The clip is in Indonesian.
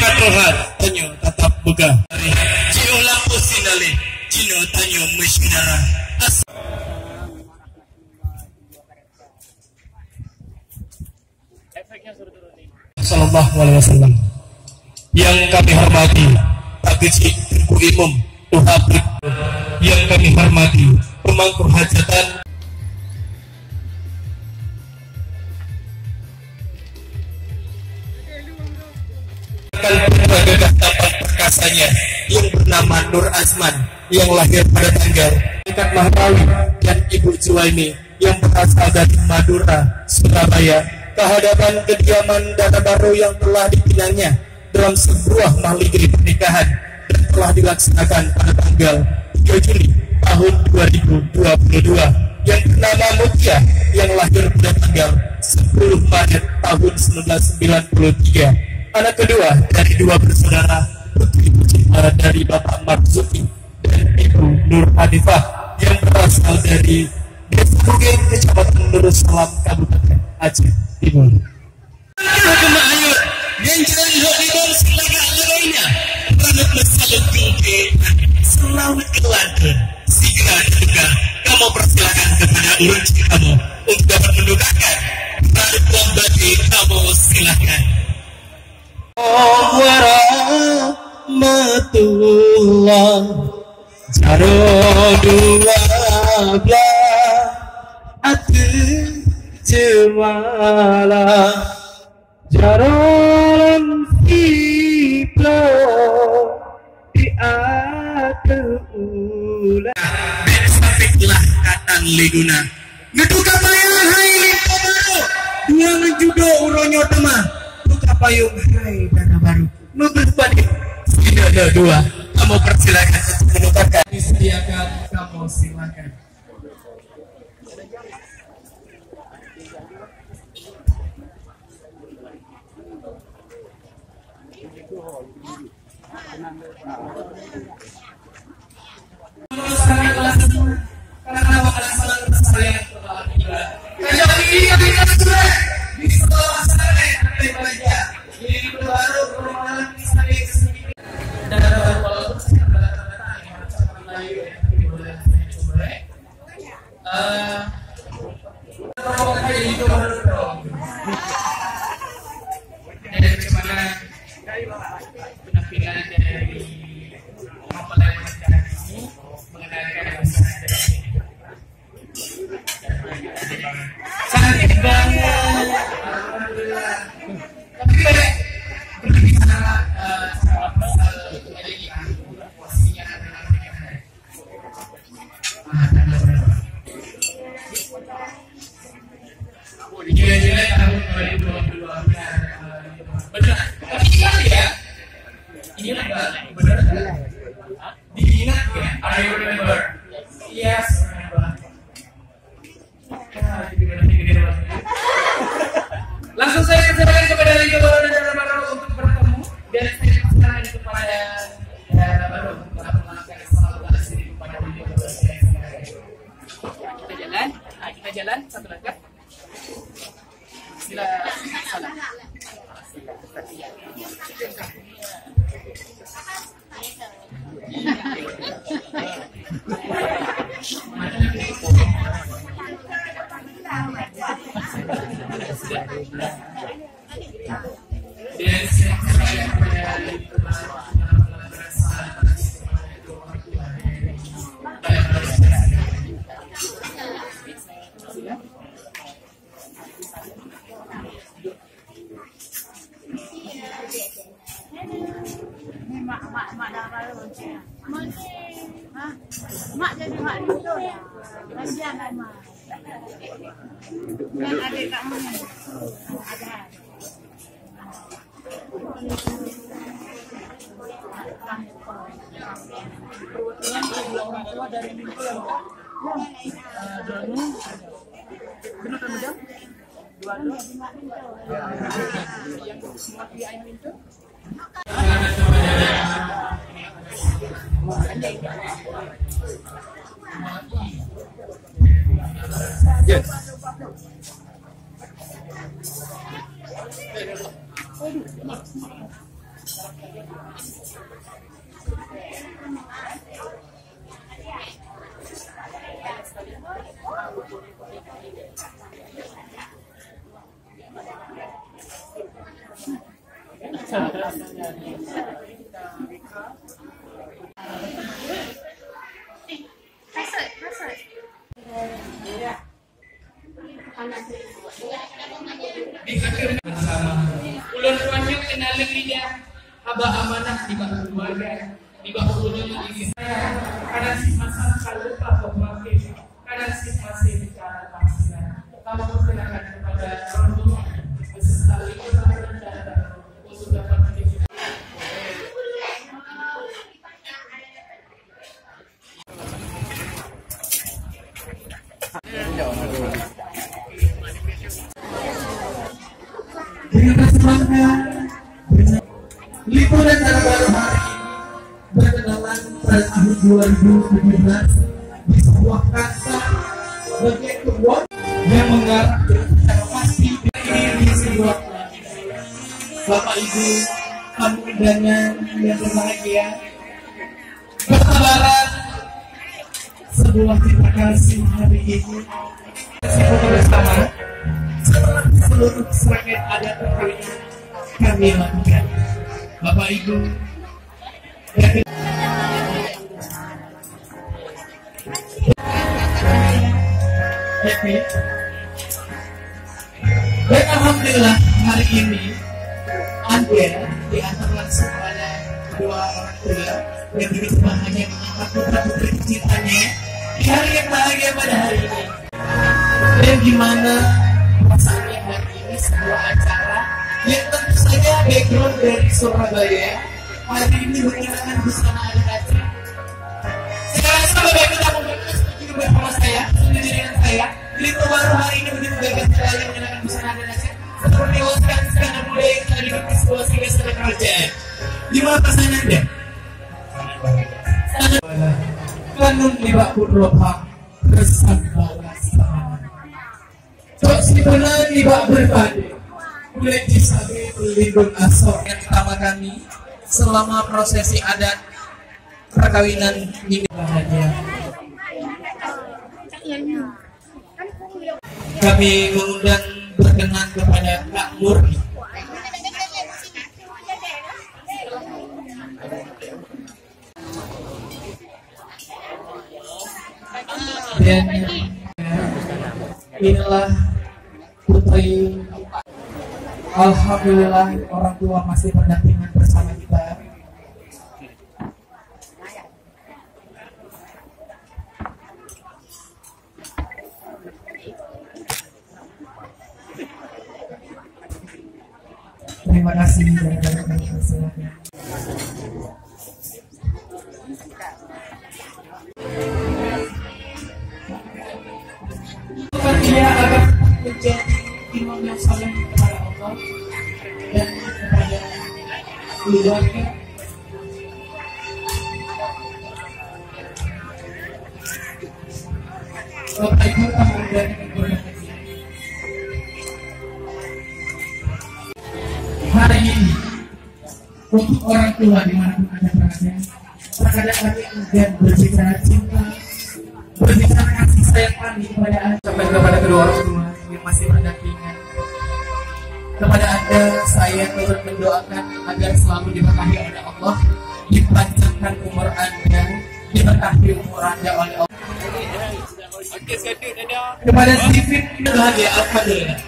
katohat tanyo tatap buka Cio lampu sinale Cino tanyo mesinara Sallallahu alaihi wasallam. Yang kami hormati Tabici Tengku Imam Tuhabrik, yang kami hormati pemangku hajatan berbagai tahapan perkasanya yang bernama Nur Azman yang lahir pada tanggal Ikat Mahrawi dan Ibu Juwaini yang berasal dari Madura, Surabaya, kehadapan kediaman Dana Baru yang telah dipinangnya dalam sebuah mahligai pernikahan dan telah dilaksanakan pada tanggal 3 Juli tahun 2022 yang bernama Mutia yang lahir pada tanggal 10 Maret tahun 1993, anak kedua dari dua bersaudara putri tercinta dari Bapak Marzuki dan Ibu Nur Hanifah yang berasal dari Desa Bugin, Kecamatan Darussalam, Kabupaten Aceh Timur. Ayur yang jadi hodibon silakan lainnya Ranut Masalun Gilke selalu kelantan segera juga kamu persilakan kepada urut kamu untuk dapat mendukakan Ranut Wambati kamu silakan. Warahmatullah Jarodullah Atu Jemala Jaron Fiplo Di Atu Ula Besafiklah katan liguna Ngeduka payung hai limpo baru Dua ngejudo uronyo temah Duka payung hai Dana Baru Nubel balik Tidak ada dua Kamu persilakan untuk menukarkan Disediakan kamu silakan. Langsung saya persilakan kepada Liga Baru dan Dana Baru untuk bertemu dan saya persilakan kepada Dana Baru untuk melakukan salutasi kepada Liga Baru. Kita jalan satu langkah. Sila salam. Mak jadi mak itu ya. Kasihan mak. Dan adik kamu ada. Yang orang tua dari minggu yang benar mudah. Dua yang semua dia ayam itu. Yes. Ulun kuanyo kenalin dia aba amanah di bawah keluarga, di bawah ulun ini. Karena si masa kalau apa memakai, karena si masih bicara pastinya. Kamu persilakan kepada orang tua beserta lingkungan dan untuk dapat mendidik. Dengan semangat liburan tahun baru hari berkenalan pada tahun 2017 di sebuah kantor bagian kebun yang mengarah secara pasti di sebuah Bapak Ibu tamu undangan yang berbahagia bertebaran sebuah cita kasih hari ini semoga bersama seluruh serangkaian adat perkawinan kami lakukan. Bapak Ibu happy. Dan alhamdulillah hari ini Anda diantar langsung pada kedua orang tua yang begitu bahagia mengangkat putra putri cintanya di hari yang bahagia pada hari ini. Dan gimana perasaannya hari ini sebuah acara yang tentu saja background dari Surabaya hari ini mengenakan busana adat Aceh. Sekarang Bapak Ibu tak memberikan seperti bersama saya sendiri dengan saya. Liburan baru hari ini begitu bagus sekali mengenakan busana adat Aceh seperti waskan skandal budaya yang tadi berpisuasi sebagai sebuah kerajaan. Di mana perasaan Anda? Kanun libak purroha kesan balas tangan. Tok sipena libak berbadi. Boleh disabi pelindung asor yang pertama kami selama prosesi adat perkawinan ini bahagia. Kami mengundang berkenan kepada Kak Murni. Dan inilah putri. Alhamdulillah orang tua masih berdampingan bersama kita. Terima kasih dan kami persilakan. Dia akan menjadi imam yang saleh kepada Allah dan kepada keluarga. Bapak Ibu tamu undangan yang berbahagia. Hari ini untuk orang tua dimanapun Anda berada, terkadang kami enggan berbicara cinta, berbicara kasih sayang kami kepada Anda sampai kepada kedua orang tua yang masih berdampingan. Kepada Anda saya turut mendoakan agar selalu diberkahi oleh Allah, dipanjangkan umur Anda, diberkahi umur Anda oleh Allah. Kepada Stephen bahagia alhamdulillah.